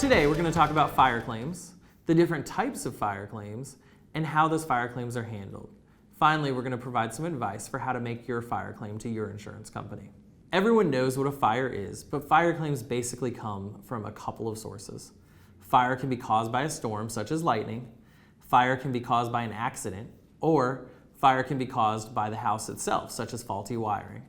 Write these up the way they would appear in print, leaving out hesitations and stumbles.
Today we're going to talk about fire claims, the different types of fire claims, and how those fire claims are handled. Finally, we're going to provide some advice for how to make your fire claim to your insurance company. Everyone knows what a fire is, but fire claims basically come from a couple of sources. Fire can be caused by a storm, such as lightning. Fire can be caused by an accident, or fire can be caused by the house itself, such as faulty wiring.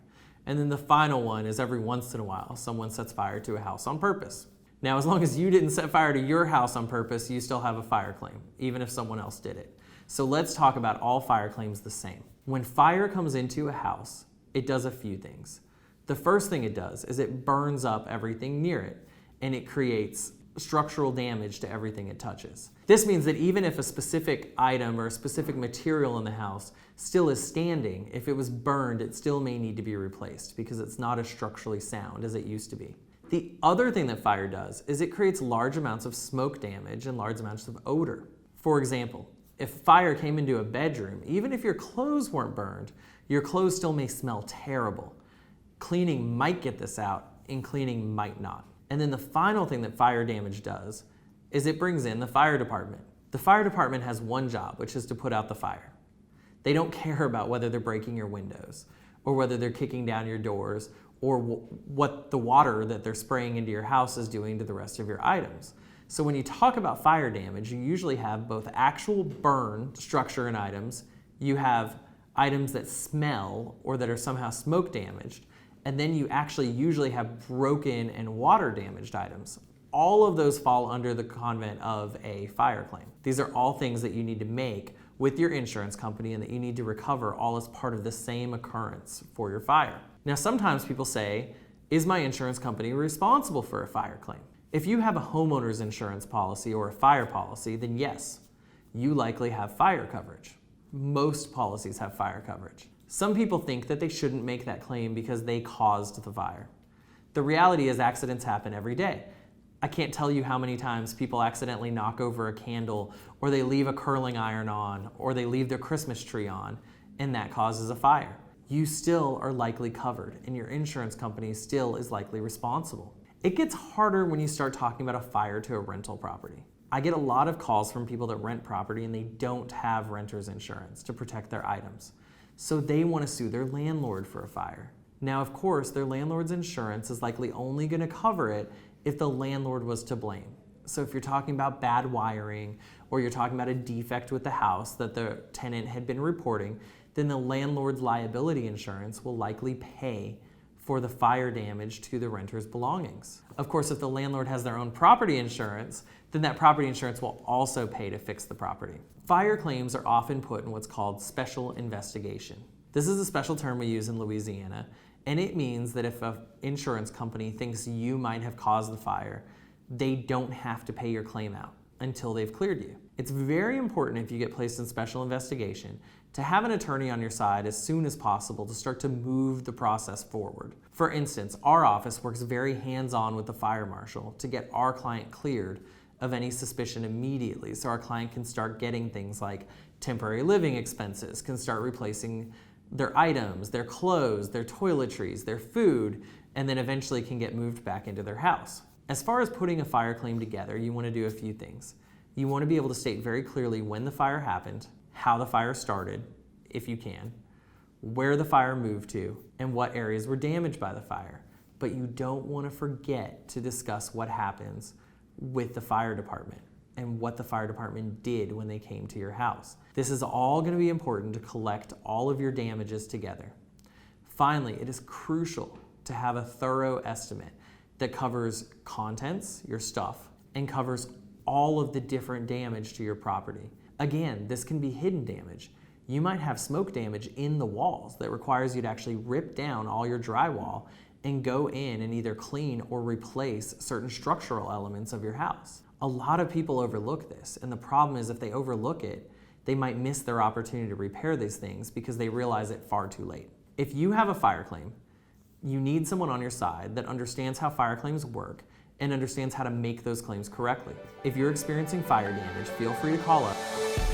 And then the final one is every once in a while, someone sets fire to a house on purpose. Now, as long as you didn't set fire to your house on purpose, you still have a fire claim, even if someone else did it. So let's talk about all fire claims the same. When fire comes into a house, it does a few things. The first thing it does is it burns up everything near it, and it creates structural damage to everything it touches. This means that even if a specific item or a specific material in the house still is standing, if it was burned, it still may need to be replaced because it's not as structurally sound as it used to be. The other thing that fire does is it creates large amounts of smoke damage and large amounts of odor. For example, if fire came into a bedroom, even if your clothes weren't burned, your clothes still may smell terrible. Cleaning might get this out, and cleaning might not. And then the final thing that fire damage does is it brings in the fire department. The fire department has one job, which is to put out the fire. They don't care about whether they're breaking your windows or whether they're kicking down your doors or what the water that they're spraying into your house is doing to the rest of your items. So when you talk about fire damage, you usually have both actual burn structure and items, you have items that smell or that are somehow smoke damaged, and then you actually usually have broken and water damaged items. All of those fall under the convent of a fire claim. These are all things that you need to make with your insurance company and that you need to recover all as part of the same occurrence for your fire. Now, sometimes people say, is my insurance company responsible for a fire claim? If you have a homeowner's insurance policy or a fire policy, then yes, you likely have fire coverage. Most policies have fire coverage. Some people think that they shouldn't make that claim because they caused the fire. The reality is accidents happen every day. I can't tell you how many times people accidentally knock over a candle, or they leave a curling iron on, or they leave their Christmas tree on, and that causes a fire. You still are likely covered, and your insurance company still is likely responsible. It gets harder when you start talking about a fire to a rental property. I get a lot of calls from people that rent property and they don't have renter's insurance to protect their items. So they want to sue their landlord for a fire. Now, of course, their landlord's insurance is likely only going to cover it if the landlord was to blame. So if you're talking about bad wiring or you're talking about a defect with the house that the tenant had been reporting, then the landlord's liability insurance will likely pay for the fire damage to the renter's belongings. Of course, if the landlord has their own property insurance, then that property insurance will also pay to fix the property. Fire claims are often put in what's called special investigation. This is a special term we use in Louisiana, and it means that if an insurance company thinks you might have caused the fire, they don't have to pay your claim out until they've cleared you. It's very important if you get placed in special investigation to have an attorney on your side as soon as possible to start to move the process forward. For instance, our office works very hands-on with the fire marshal to get our client cleared of any suspicion immediately, so our client can start getting things like temporary living expenses, can start replacing their items, their clothes, their toiletries, their food, and then eventually can get moved back into their house. As far as putting a fire claim together, you want to do a few things. You want to be able to state very clearly when the fire happened, how the fire started, if you can, where the fire moved to, and what areas were damaged by the fire. But you don't want to forget to discuss what happens with the fire department and what the fire department did when they came to your house. This is all going to be important to collect all of your damages together. Finally, it is crucial to have a thorough estimate that covers contents, your stuff, and covers all of the different damage to your property. Again, this can be hidden damage. You might have smoke damage in the walls that requires you to actually rip down all your drywall and go in and either clean or replace certain structural elements of your house. A lot of people overlook this, and the problem is if they overlook it, they might miss their opportunity to repair these things because they realize it far too late. If you have a fire claim, you need someone on your side that understands how fire claims work and understands how to make those claims correctly. If you're experiencing fire damage, feel free to call us.